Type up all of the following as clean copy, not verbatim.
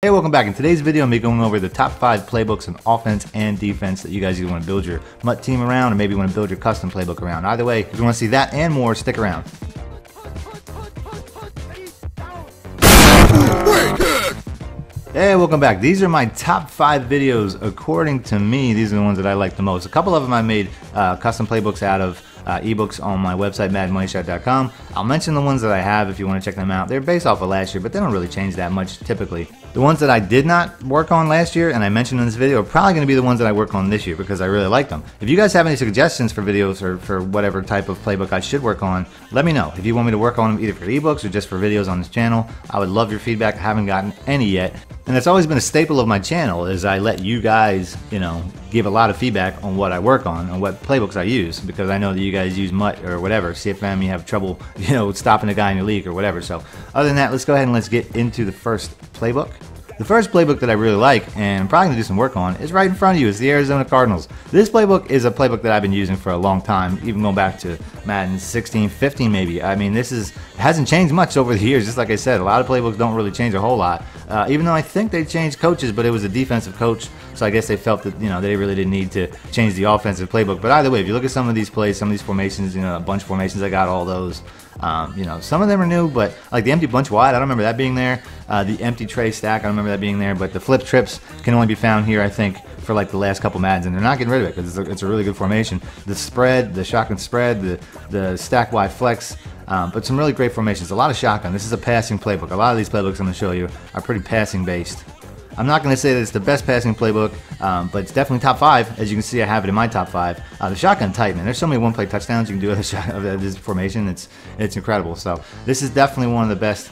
Hey, welcome back. In today's video, I'm going to be going over the top 5 playbooks in offense and defense that you guys either want to build your MUT team around or maybe want to build your custom playbook around. Either way, if you want to see that and more, stick around. Hey, welcome back. These are my top 5 videos according to me. These are the ones that I like the most. A couple of them I made custom playbooks out of ebooks on my website, MADDENMONEYSHOT.com. I'll mention the ones that I have if you want to check them out. They're based off of last year, but they don't really change that much typically. The ones that I did not work on last year and I mentioned in this video are probably going to be the ones that I work on this year because I really like them. If you guys have any suggestions for videos or for whatever type of playbook I should work on, let me know. If you want me to work on them either for ebooks or just for videos on this channel, I would love your feedback. I haven't gotten any yet. And that's always been a staple of my channel is I let you guys, give a lot of feedback on what I work on what playbooks I use, because I know that you guys use MUT or whatever, CFM, you have trouble, stopping a guy in your league or whatever. So other than that, let's go ahead and let's get into the first playbook. The first playbook that I really like and I'm probably going to do some work on is right in front of you. It's the Arizona Cardinals. This playbook is a playbook that I've been using for a long time, even going back to Madden 16, 15 maybe. I mean, it hasn't changed much over the years. Just like I said, a lot of playbooks don't really change a whole lot. Even though I think they changed coaches, but it was a defensive coach, so I guess they felt that they really didn't need to change the offensive playbook. But either way, if you look at some of these plays, some of these formations, a bunch of formations, I got all those. Some of them are new, but like the empty bunch wide, I don't remember that being there. The empty tray stack, I don't remember that being there. But the flip trips can only be found here, I think, for like the last couple Maddens, and they're not getting rid of it because it's a really good formation. The spread, the shotgun spread, the stack wide flex, but some really great formations. A lot of shotgun. This is a passing playbook. A lot of these playbooks I'm going to show you are pretty passing based. I'm not going to say that it's the best passing playbook, but it's definitely top 5. As you can see, I have it in my top 5. The shotgun tight, man. There's so many one-play touchdowns you can do with this formation. It's incredible. So this is definitely one of the best.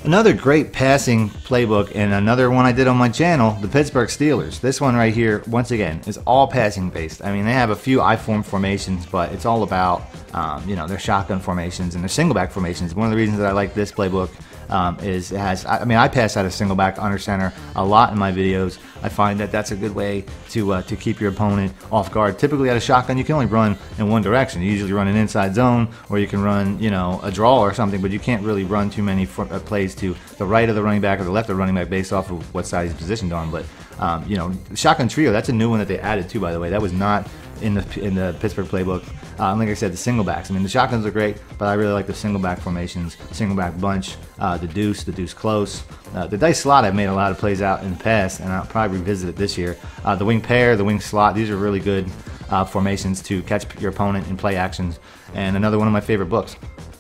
Another great passing playbook, and another one I did on my channel, the Pittsburgh Steelers. This one right here, once again, is all passing based. I mean, they have a few I-form formations, but it's all about, their shotgun formations and their single back formations. One of the reasons that I like this playbook is it has, I pass out a single back under center a lot in my videos. I find that that's a good way to keep your opponent off guard. Typically at a shotgun, you can only run in one direction. You usually run an inside zone, or you can run, a draw or something, but you can't really run too many plays to the right of the running back or the left of the running back based off of what side he's positioned on. But, the shotgun trio, that's a new one that they added too, by the way. That was not in the Pittsburgh playbook. Like I said, the single backs. I mean, the shotguns are great, but I really like the single back formations, single back bunch, the deuce close. The dice slot, I've made a lot of plays out in the past, and I'll probably revisit it this year. The wing pair, the wing slot, these are really good formations to catch your opponent in play actions, and another one of my favorite books.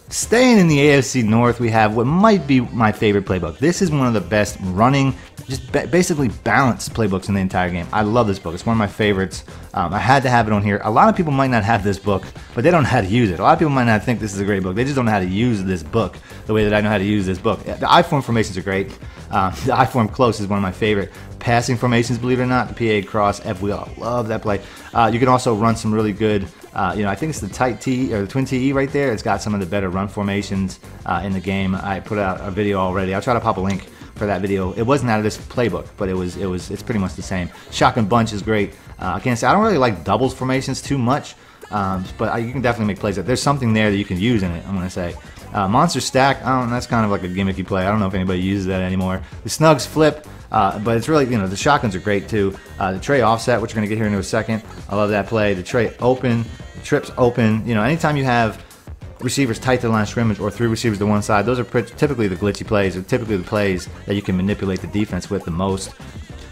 Staying in the AFC North, we have what might be my favorite playbook. This is one of the best running, just basically balanced playbooks in the entire game. I love this book. It's one of my favorites. I had to have it on here. A lot of people might not have this book, but they don't know how to use it. A lot of people might not think this is a great book. They just don't know how to use this book the way that I know how to use this book. The I-form formations are great. The I-form close is one of my favorite passing formations, believe it or not. The PA cross, F-wheel, I love that play. You can also run some really good, I think it's the tight T or the twin TE right there. It's got some of the better run formations in the game. I put out a video already. I'll try to pop a link for that video. It wasn't out of this playbook, but it's pretty much the same. Shotgun bunch is great. I can't say I don't really like doubles formations too much, but you can definitely make plays. There's something there that you can use in it, I'm gonna say. Monster stack, that's kind of like a gimmicky play. I don't know if anybody uses that anymore. The snugs flip, but it's really, the shotguns are great too. The tray offset, which we're gonna get here in a second. I love that play. The tray open, the trips open. Anytime you have receivers tight to the line of scrimmage or 3 receivers to one side, those are typically the glitchy plays, or typically the plays that you can manipulate the defense with the most.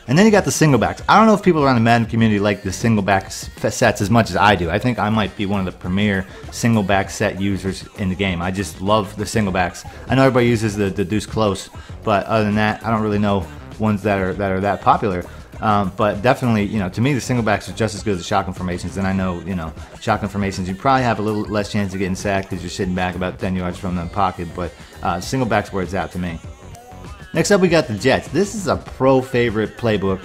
And then you got the single backs. I don't know if people around the Madden community like the single back sets as much as I do. I think I might be one of the premier single back set users in the game. I just love the single backs. I know everybody uses the deuce close, but other than that, I don't really know ones that are that popular. But definitely, to me, the single backs are just as good as the shotgun formations. And I know, shotgun formations, you probably have a little less chance of getting sacked because you're sitting back about 10 yards from the pocket. But single backs where it's at to me. Next up, we got the Jets. This is a pro favorite playbook,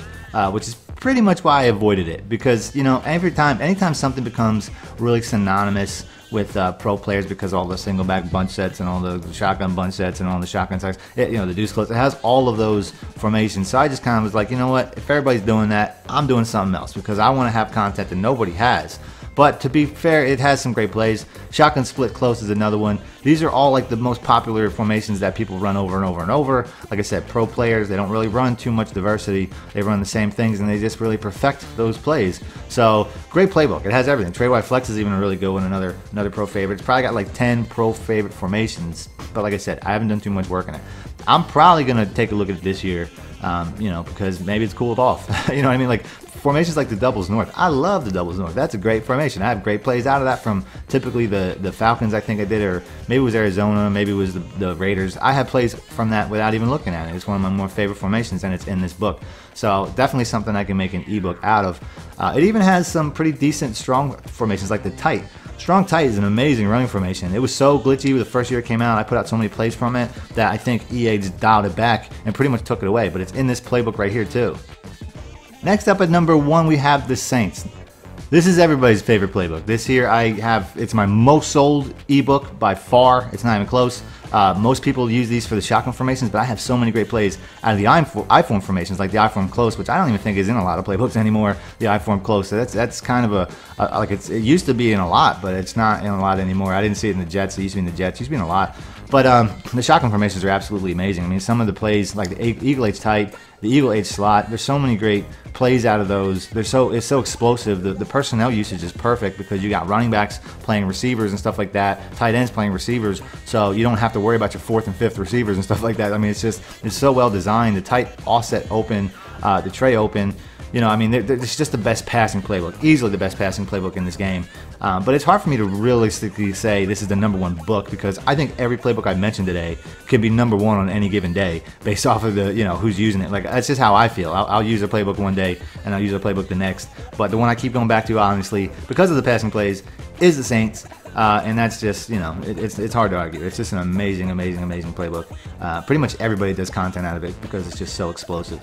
which is pretty much why I avoided it. Because, anytime something becomes really synonymous with pro players, because all the single back bunch sets and all the shotgun bunch sets and all the shotgun sets, the deuce close, it has all of those formations. So I just kind of was like, you know what, if everybody's doing that, I'm doing something else because I want to have content that nobody has. But to be fair, it has some great plays. Shotgun split close is another one. These are all like the most popular formations that people run over and over and over. Like I said, pro players, they don't really run too much diversity. They run the same things and they just really perfect those plays. So great playbook. It has everything. Trade wide flex is even a really good one. Another pro favorite. It's probably got like 10 pro favorite formations. But like I said, I haven't done too much work on it. I'm probably gonna take a look at it this year. You know, because maybe it's cooled off. You know what I mean? Like formations like the doubles north. I love the doubles north. That's a great formation. I have great plays out of that from typically the Falcons, I think I did, or maybe it was Arizona, maybe it was the Raiders. I have plays from that without even looking at it. It's one of my more favorite formations, and it's in this book. So definitely something I can make an ebook out of. It even has some pretty decent strong formations like the tight. Strong tight is an amazing running formation. It was so glitchy the first year it came out. I put out so many plays from it that I think EA just dialed it back and pretty much took it away. But it's in this playbook right here too. Next up at number 1, we have the Saints. This is everybody's favorite playbook. This here it's my most sold ebook by far. It's not even close. Most people use these for the shotgun formations, but I have so many great plays out of the I-form formations, like the I-form close, which I don't even think is in a lot of playbooks anymore. The I-form close, so that's kind of like it used to be in a lot, but it's not in a lot anymore. I didn't see it in the Jets. It used to be in the Jets. It used to be in a lot. But the shotgun formations are absolutely amazing. I mean, some of the plays, like the Eagle H tight, the Eagle H slot, there's so many great plays out of those. It's so explosive. The personnel usage is perfect because you got running backs playing receivers and stuff like that, tight ends playing receivers, so you don't have to worry about your 4th and 5th receivers and stuff like that. I mean, it's so well designed. The tight offset open, the tray open. You know, I mean, it's just the best passing playbook, easily the best passing playbook in this game. But it's hard for me to realistically say this is the #1 book because I think every playbook I mentioned today could be #1 on any given day based off of the, you know, who's using it. Like, that's just how I feel. I'll use a playbook one day and I'll use a playbook the next. But the one I keep going back to, honestly, because of the passing plays, is the Saints. And that's just, you know, it's hard to argue. It's just an amazing, amazing, amazing playbook. Pretty much everybody does content out of it because it's just so explosive.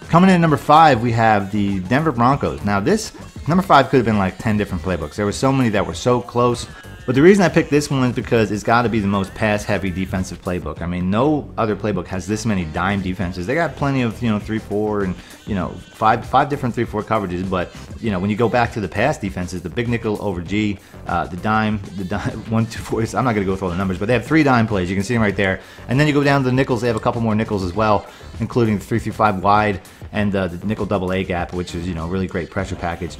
Coming in at number 5, we have the Denver Broncos. Now this, number 5 could have been like 10 different playbooks. There were so many that were so close. But the reason I picked this one is because it's got to be the most pass-heavy defensive playbook. I mean, no other playbook has this many dime defenses. They got plenty of, you know, 3-4 and, you know, five different 3-4 coverages. But, you know, when you go back to the pass defenses, the big nickel over G, the dime 1, 2, 4. I'm not going to go through all the numbers, but they have 3 dime plays. You can see them right there. And then you go down to the nickels. They have a couple more nickels as well, including the 3-5 wide and the nickel double A gap, which is, you know, really great pressure package.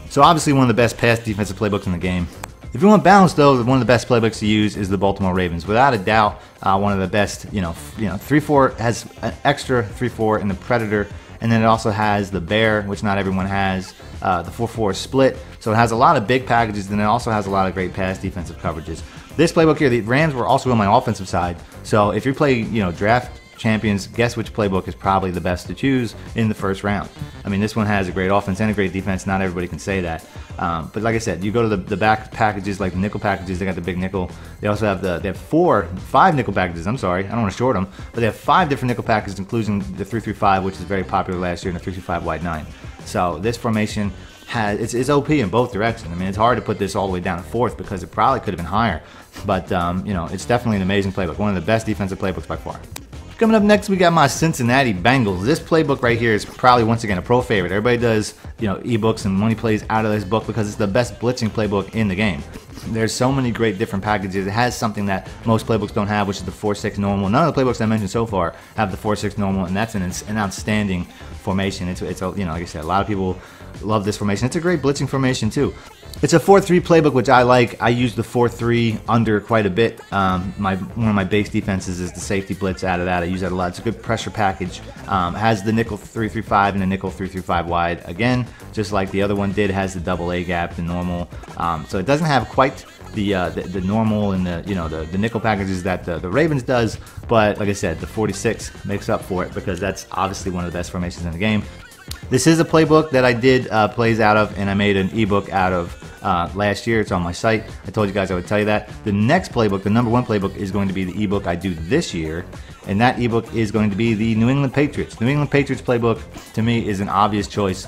So obviously one of the best pass defensive playbooks in the game. If you want balance, though, one of the best playbooks to use is the Baltimore Ravens. Without a doubt, one of the best. You know, 3-4 has an extra 3-4 in the Predator, and then it also has the Bear, which not everyone has. The 4-4 split, so it has a lot of big packages, and it also has a lot of great pass defensive coverages. This playbook here, the Rams were also on my offensive side. So if you play, you know, draft champions, guess which playbook is probably the best to choose in the first round. I mean, this one has a great offense and a great defense. Not everybody can say that. But like I said, you go to the back packages, like the nickel packages, they got the big nickel. They also have they have 5 nickel packages. I'm sorry, I don't want to short them, but they have 5 different nickel packages, including the 3-5, which is very popular last year, and the 3-5 wide 9. So this formation it's OP in both directions. I mean, it's hard to put this all the way down to 4th because it probably could have been higher. But you know, it's definitely an amazing playbook, one of the best defensive playbooks by far. Coming up next, we got my Cincinnati Bengals. This playbook right here is probably, once again, a pro favorite. Everybody does, you know, ebooks and money plays out of this book because it's the best blitzing playbook in the game. There's so many great different packages. It has something that most playbooks don't have, which is the 4-6 normal. None of the playbooks I mentioned so far have the 4-6 normal, and that's an outstanding formation. It's you know, like I said, a lot of people love this formation. It's a great blitzing formation too. It's a 4-3 playbook, which I like. I use the 4-3 under quite a bit. One of my base defenses is the safety blitz out of that. I use that a lot. It's a good pressure package. Has the nickel 3-3-5 and the nickel 3-3-5 wide. Again, just like the other one did, has the double A gap, the normal. So it doesn't have quite the normal and the nickel packages that the Ravens does. But like I said, the 46 makes up for it because that's obviously one of the best formations in the game. This is a playbook that I did plays out of, and I made an ebook out of last year. It's on my site. I told you guys I would tell you that. The next playbook, the #1 playbook, is going to be the ebook I do this year, and that ebook is going to be the New England Patriots. New England Patriots playbook, to me, is an obvious choice.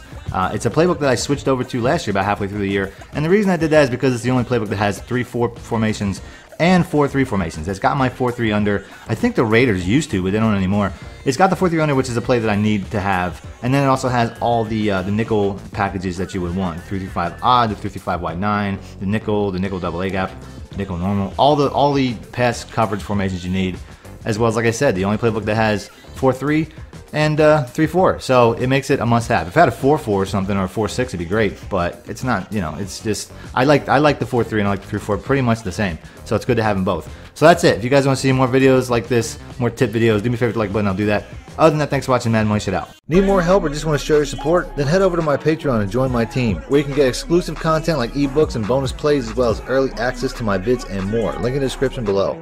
It's a playbook that I switched over to last year about halfway through the year, and the reason I did that is because it's the only playbook that has 3-4 formations and 4-3 formations. It's got my 4-3 under. I think the Raiders used to, but they don't anymore. It's got the 4-3 under, which is a play that I need to have, and then it also has all the nickel packages that you would want: 3-3-5 odd, the 3-3-5 wide 9, the nickel double A gap, nickel normal, all the pass coverage formations you need, as well as, like I said, the only playbook that has 4-3 and 3-4, so it makes it a must-have. If I had a 4-4 or something, or a 4-6, it'd be great, but it's not. You know, it's just I like the 4-3 and I like the 3-4 pretty much the same, so it's good to have them both. So that's it. If you guys want to see more videos like this, more tip videos, do me a favor to like button, I'll do that. Other than that, thanks for watching. Madden Money Shot out. Need more help or just want to show your support? Then head over to my Patreon and join my team, where you can get exclusive content like ebooks and bonus plays, as well as early access to my vids and more. Link in the description below.